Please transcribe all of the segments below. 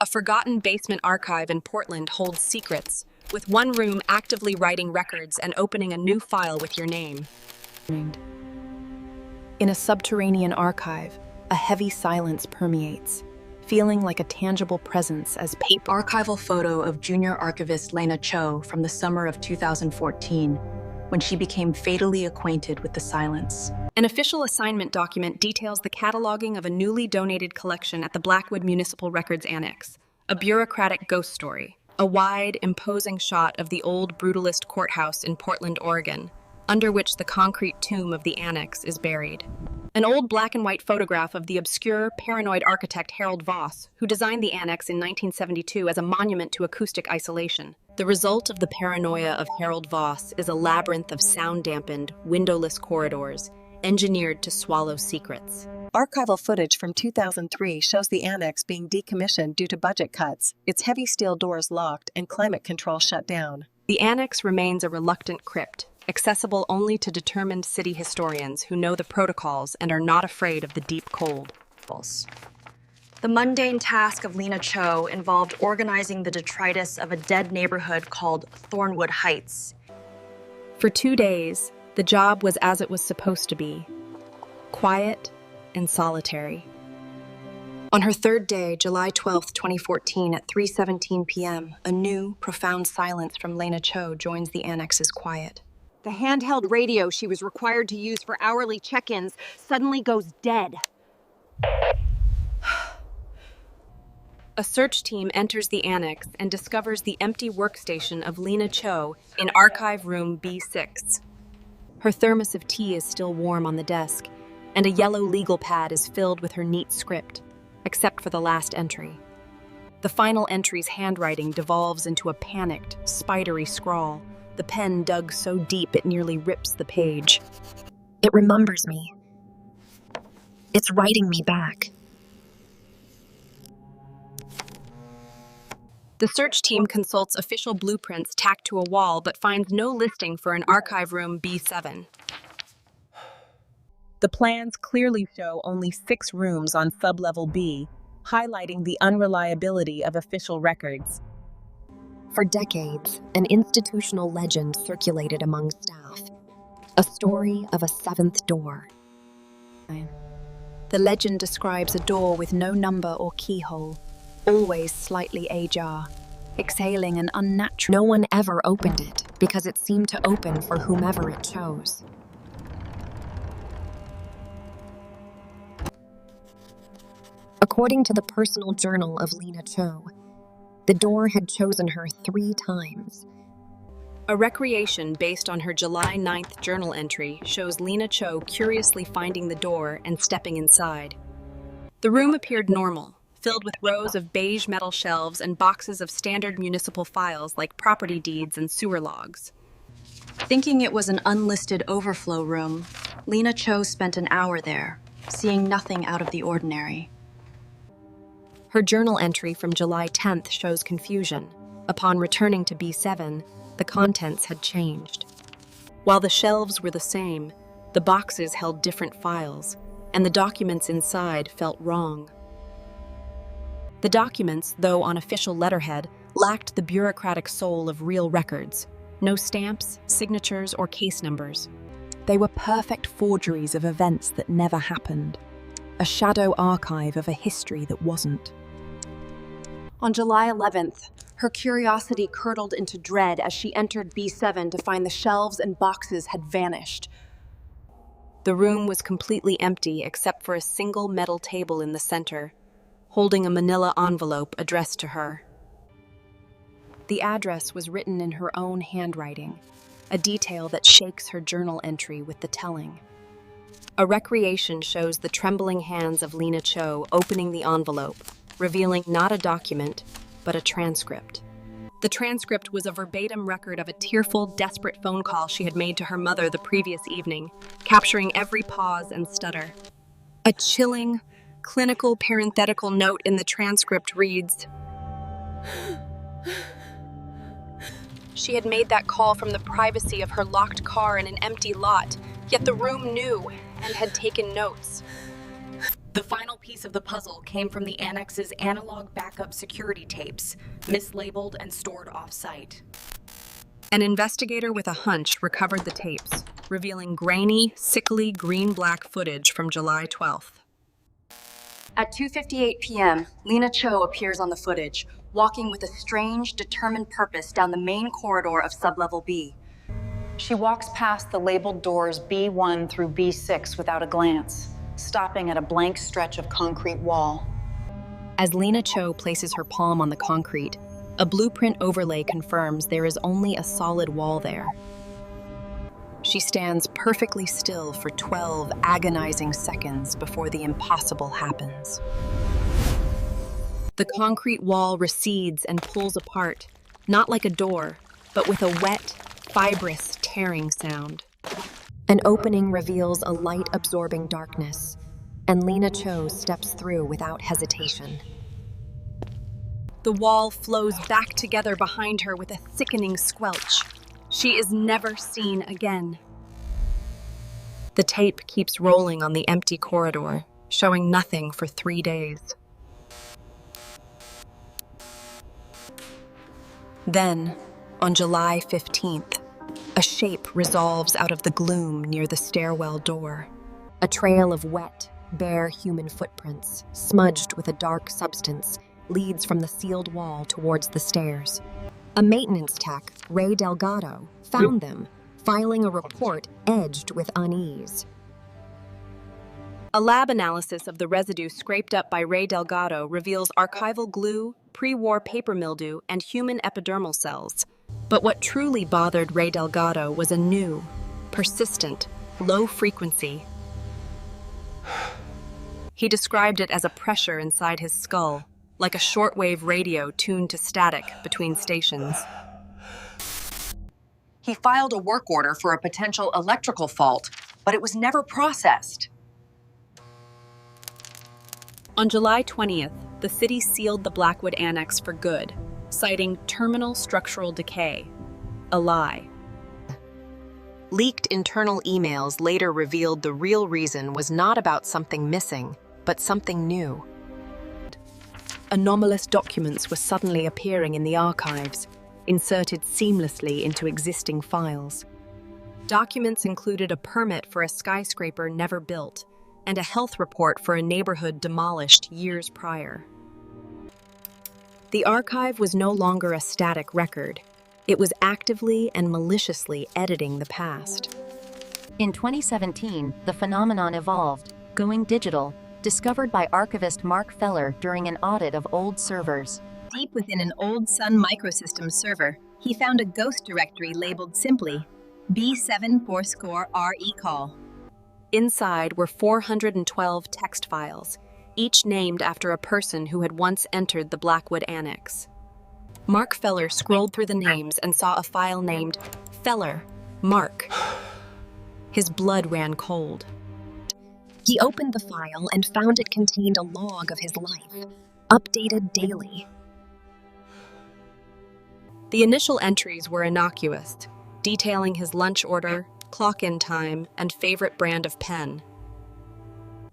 A forgotten basement archive in Portland holds secrets, with one room actively writing records and opening a new file with your name. In a subterranean archive, a heavy silence permeates, feeling like a tangible presence as paper. Archival photo of junior archivist Lena Cho from the summer of 2014, when she became fatally acquainted with the silence. An official assignment document details the cataloging of a newly donated collection at the Blackwood Municipal Records Annex, a bureaucratic ghost story. A wide, imposing shot of the old brutalist courthouse in Portland, Oregon, under which the concrete tomb of the Annex is buried. An old black and white photograph of the obscure, paranoid architect Harold Voss, who designed the Annex in 1972 as a monument to acoustic isolation. The result of the paranoia of Harold Voss is a labyrinth of sound-dampened, windowless corridors, engineered to swallow secrets. Archival footage from 2003 shows the Annex being decommissioned due to budget cuts, its heavy steel doors locked, and climate control shut down. The Annex remains a reluctant crypt, accessible only to determined city historians who know the protocols and are not afraid of the deep cold. The mundane task of Lena Cho involved organizing the detritus of a dead neighborhood called Thornwood Heights. For 2 days, the job was as it was supposed to be, quiet and solitary. On her third day, July 12, 2014, at 3:17 p.m., a new, profound silence from Lena Cho joins the Annex's quiet. The handheld radio she was required to use for hourly check-ins suddenly goes dead. A search team enters the Annex and discovers the empty workstation of Lena Cho in archive room B6. Her thermos of tea is still warm on the desk, and a yellow legal pad is filled with her neat script, except for the last entry. The final entry's handwriting devolves into a panicked, spidery scrawl, the pen dug so deep it nearly rips the page. It remembers me. It's writing me back. The search team consults official blueprints tacked to a wall but finds no listing for an archive room B7. The plans clearly show only 6 rooms on sublevel B, highlighting the unreliability of official records. For decades, an institutional legend circulated among staff. A story of a 7th door. The legend describes a door with no number or keyhole, always slightly ajar, exhaling an unnatural... No one ever opened it because it seemed to open for whomever it chose. According to the personal journal of Lena Cho, the door had chosen her 3 times. A recreation based on her July 9th journal entry shows Lena Cho curiously finding the door and stepping inside. The room appeared normal, filled with rows of beige metal shelves and boxes of standard municipal files like property deeds and sewer logs. Thinking it was an unlisted overflow room, Lena Cho spent an hour there, seeing nothing out of the ordinary. Her journal entry from July 10th shows confusion. Upon returning to B7, the contents had changed. While the shelves were the same, the boxes held different files, and the documents inside felt wrong. The documents, though on official letterhead, lacked the bureaucratic soul of real records. No stamps, signatures, or case numbers. They were perfect forgeries of events that never happened. A shadow archive of a history that wasn't. On July 11th, her curiosity curdled into dread as she entered B7 to find the shelves and boxes had vanished. The room was completely empty except for a single metal table in the center, holding a manila envelope addressed to her. The address was written in her own handwriting, a detail that shakes her journal entry with the telling. A recreation shows the trembling hands of Lena Cho opening the envelope, revealing not a document, but a transcript. The transcript was a verbatim record of a tearful, desperate phone call she had made to her mother the previous evening, capturing every pause and stutter. A chilling, clinical parenthetical note in the transcript reads, "She had made that call from the privacy of her locked car in an empty lot, yet the room knew and had taken notes." The final piece of the puzzle came from the Annex's analog backup security tapes, mislabeled and stored off-site. An investigator with a hunch recovered the tapes, revealing grainy, sickly green-black footage from July 12th. At 2:58 p.m., Lena Cho appears on the footage, walking with a strange, determined purpose down the main corridor of sublevel B. She walks past the labeled doors B1 through B6 without a glance, stopping at a blank stretch of concrete wall. As Lena Cho places her palm on the concrete, a blueprint overlay confirms there is only a solid wall there. She stands perfectly still for 12 agonizing seconds before the impossible happens. The concrete wall recedes and pulls apart, not like a door, but with a wet, fibrous, tearing sound. An opening reveals a light-absorbing darkness, and Lena Cho steps through without hesitation. The wall flows back together behind her with a sickening squelch. She is never seen again. The tape keeps rolling on the empty corridor, showing nothing for 3 days. Then, on July 15th, a shape resolves out of the gloom near the stairwell door. A trail of wet, bare human footprints, smudged with a dark substance, leads from the sealed wall towards the stairs. A maintenance tech, Ray Delgado, found them, filing a report edged with unease. A lab analysis of the residue scraped up by Ray Delgado reveals archival glue, pre-war paper mildew, and human epidermal cells. But what truly bothered Ray Delgado was a new, persistent, low frequency. He described it as a pressure inside his skull, like a shortwave radio tuned to static between stations. He filed a work order for a potential electrical fault, but it was never processed. On July 20th, the city sealed the Blackwood Annex for good, citing terminal structural decay. A lie. Leaked internal emails later revealed the real reason was not about something missing, but something new. Anomalous documents were suddenly appearing in the archives, inserted seamlessly into existing files. Documents included a permit for a skyscraper never built and a health report for a neighborhood demolished years prior. The archive was no longer a static record. It was actively and maliciously editing the past. In 2017, the phenomenon evolved, going digital, discovered by archivist Mark Feller during an audit of old servers. Deep within an old Sun Microsystems server, he found a ghost directory labeled simply B7 Fourscore RE call. Inside were 412 text files, each named after a person who had once entered the Blackwood Annex. Mark Feller scrolled through the names and saw a file named Feller, Mark. His blood ran cold. He opened the file and found it contained a log of his life, updated daily. The initial entries were innocuous, detailing his lunch order, clock-in time, and favorite brand of pen.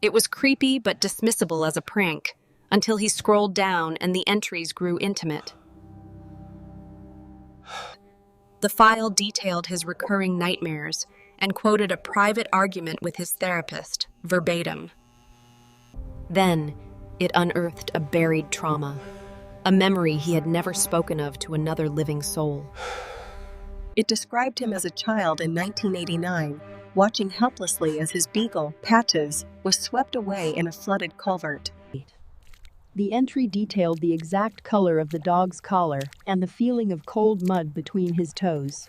It was creepy but dismissible as a prank, until he scrolled down and the entries grew intimate. The file detailed his recurring nightmares and quoted a private argument with his therapist, verbatim. Then, it unearthed a buried trauma, a memory he had never spoken of to another living soul. It described him as a child in 1989, watching helplessly as his beagle, Patches, was swept away in a flooded culvert. The entry detailed the exact color of the dog's collar and the feeling of cold mud between his toes.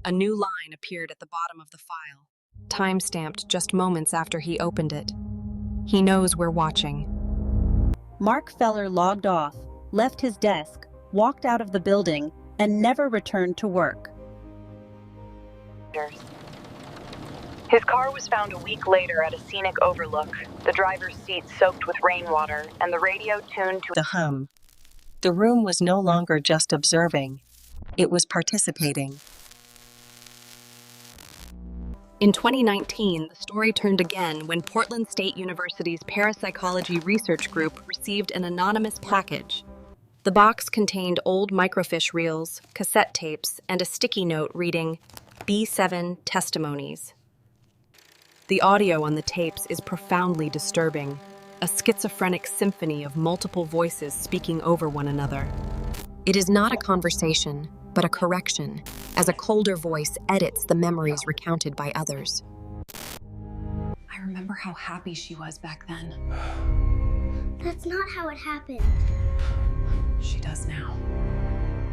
A new line appeared at the bottom of the file, time-stamped just moments after he opened it. He knows we're watching. Mark Feller logged off, left his desk, walked out of the building, and never returned to work. His car was found a week later at a scenic overlook, the driver's seat soaked with rainwater, and the radio tuned to the hum. The room was no longer just observing. It was participating. In 2019, the story turned again when Portland State University's parapsychology research group received an anonymous package. The box contained old microfiche reels, cassette tapes, and a sticky note reading, B7 Testimonies. The audio on the tapes is profoundly disturbing, a schizophrenic symphony of multiple voices speaking over one another. It is not a conversation, but a correction, as a colder voice edits the memories recounted by others. I remember how happy she was back then. That's not how it happened. She does now.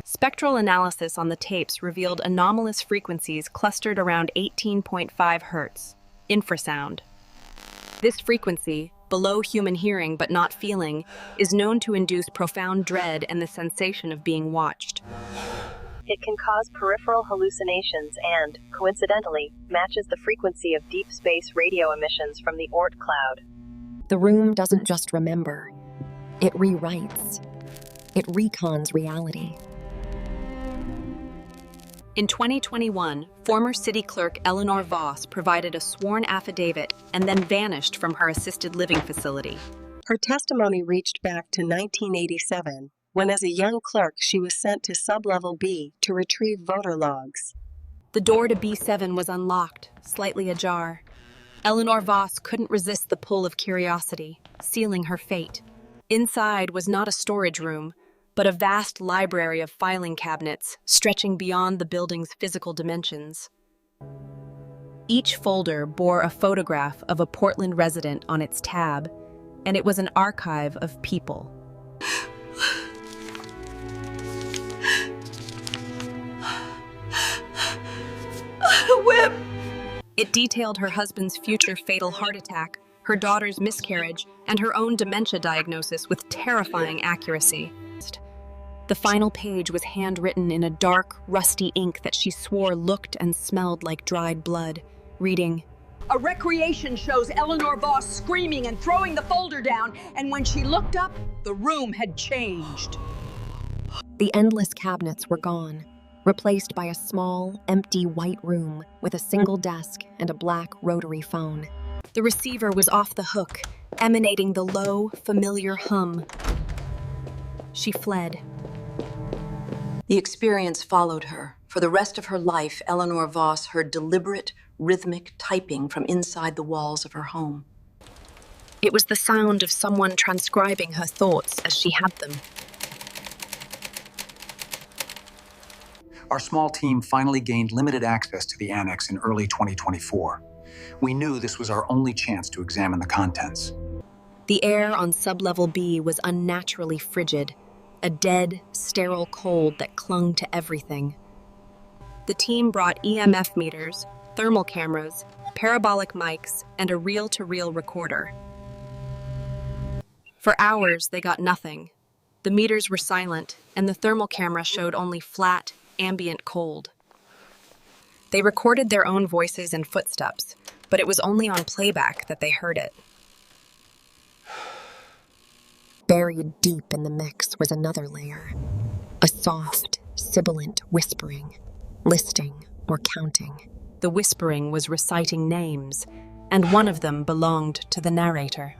Spectral analysis on the tapes revealed anomalous frequencies clustered around 18.5 hertz, infrasound. This frequency, below human hearing but not feeling, is known to induce profound dread and the sensation of being watched. It can cause peripheral hallucinations and, coincidentally, matches the frequency of deep space radio emissions from the Oort cloud. The room doesn't just remember, it rewrites. It recons reality. In 2021, former city clerk Eleanor Voss provided a sworn affidavit and then vanished from her assisted living facility. Her testimony reached back to 1987, when as a young clerk she was sent to Sublevel B to retrieve voter logs. The door to B7 was unlocked, slightly ajar. Eleanor Voss couldn't resist the pull of curiosity, sealing her fate. Inside was not a storage room, but a vast library of filing cabinets stretching beyond the building's physical dimensions. Each folder bore a photograph of a Portland resident on its tab, and it was an archive of people. Whip! It detailed her husband's future fatal heart attack, her daughter's miscarriage, and her own dementia diagnosis with terrifying accuracy. The final page was handwritten in a dark, rusty ink that she swore looked and smelled like dried blood, reading, "A recreation shows Eleanor Voss screaming and throwing the folder down, and when she looked up, the room had changed." The endless cabinets were gone, replaced by a small, empty white room with a single desk and a black rotary phone. The receiver was off the hook, emanating the low, familiar hum. She fled. The experience followed her. For the rest of her life, Eleanor Voss heard deliberate, rhythmic typing from inside the walls of her home. It was the sound of someone transcribing her thoughts as she had them. Our small team finally gained limited access to the Annex in early 2024. We knew this was our only chance to examine the contents. The air on Sublevel B was unnaturally frigid, a dead, sterile cold that clung to everything. The team brought EMF meters, thermal cameras, parabolic mics, and a reel-to-reel recorder. For hours, they got nothing. The meters were silent, and the thermal camera showed only flat, ambient cold. They recorded their own voices and footsteps, but it was only on playback that they heard it. Buried deep in the mix was another layer, a soft, sibilant whispering, listing or counting. The whispering was reciting names, and one of them belonged to the narrator.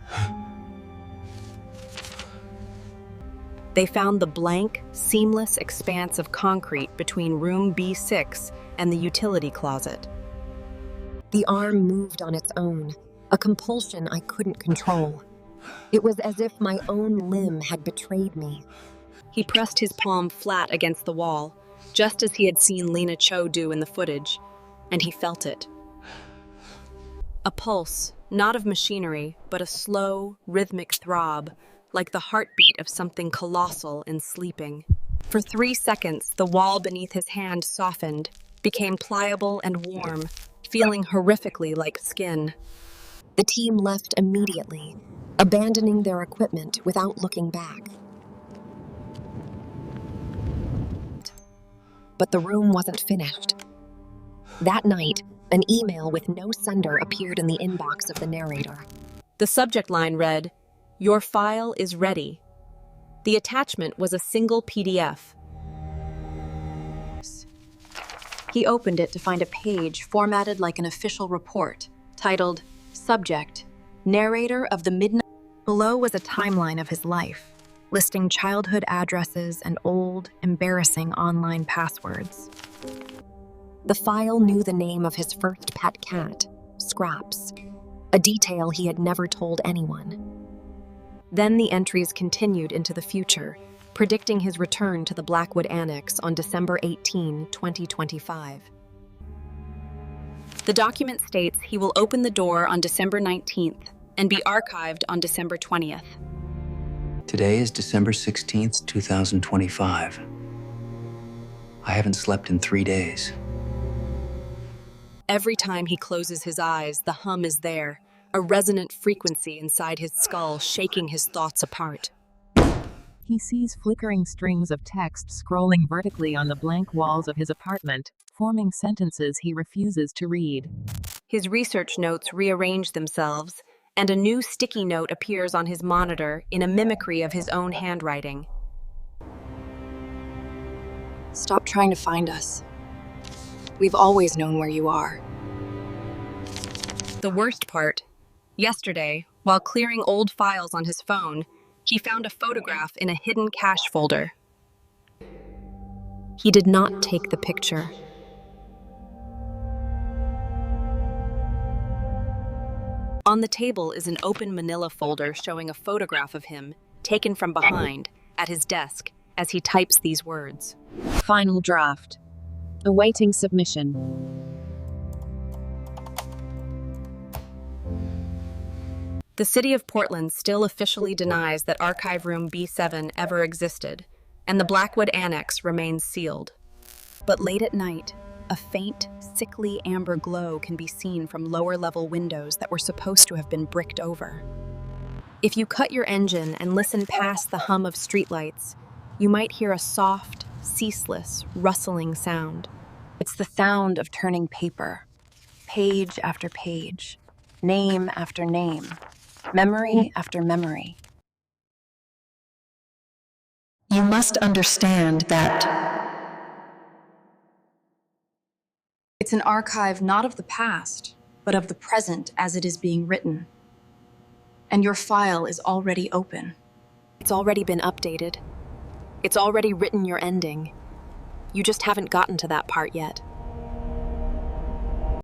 They found the blank, seamless expanse of concrete between room B6 and the utility closet. The arm moved on its own, a compulsion I couldn't control. It was as if my own limb had betrayed me. He pressed his palm flat against the wall, just as he had seen Lena Cho do in the footage, and he felt it. A pulse, not of machinery, but a slow, rhythmic throb, like the heartbeat of something colossal and sleeping. For 3 seconds, the wall beneath his hand softened, became pliable and warm, feeling horrifically like skin. The team left immediately, abandoning their equipment without looking back. But the room wasn't finished. That night, an email with no sender appeared in the inbox of the narrator. The subject line read, "Your file is ready." The attachment was a single PDF. He opened it to find a page formatted like an official report, titled, Subject, Narrator of the Midnight. Below was a timeline of his life, listing childhood addresses and old, embarrassing online passwords. The file knew the name of his first pet cat, Scraps, a detail he had never told anyone. Then the entries continued into the future, predicting his return to the Blackwood Annex on December 18, 2025. The document states he will open the door on December 19th and be archived on December 20th. Today is December 16th, 2025. I haven't slept in 3 days. Every time he closes his eyes, the hum is there, a resonant frequency inside his skull shaking his thoughts apart. He sees flickering strings of text scrolling vertically on the blank walls of his apartment, forming sentences he refuses to read. His research notes rearrange themselves, and a new sticky note appears on his monitor in a mimicry of his own handwriting. Stop trying to find us. We've always known where you are. The worst part, yesterday, while clearing old files on his phone, he found a photograph in a hidden cache folder. He did not take the picture. On the table is an open manila folder showing a photograph of him, taken from behind, at his desk, as he types these words. Final draft. Awaiting submission. The city of Portland still officially denies that Archive Room B7 ever existed, and the Blackwood Annex remains sealed. But late at night, a faint, sickly amber glow can be seen from lower-level windows that were supposed to have been bricked over. If you cut your engine and listen past the hum of streetlights, you might hear a soft, ceaseless, rustling sound. It's the sound of turning paper, page after page, name after name, memory after memory. You must understand that it's an archive not of the past, but of the present as it is being written. And your file is already open. It's already been updated. It's already written your ending. You just haven't gotten to that part yet.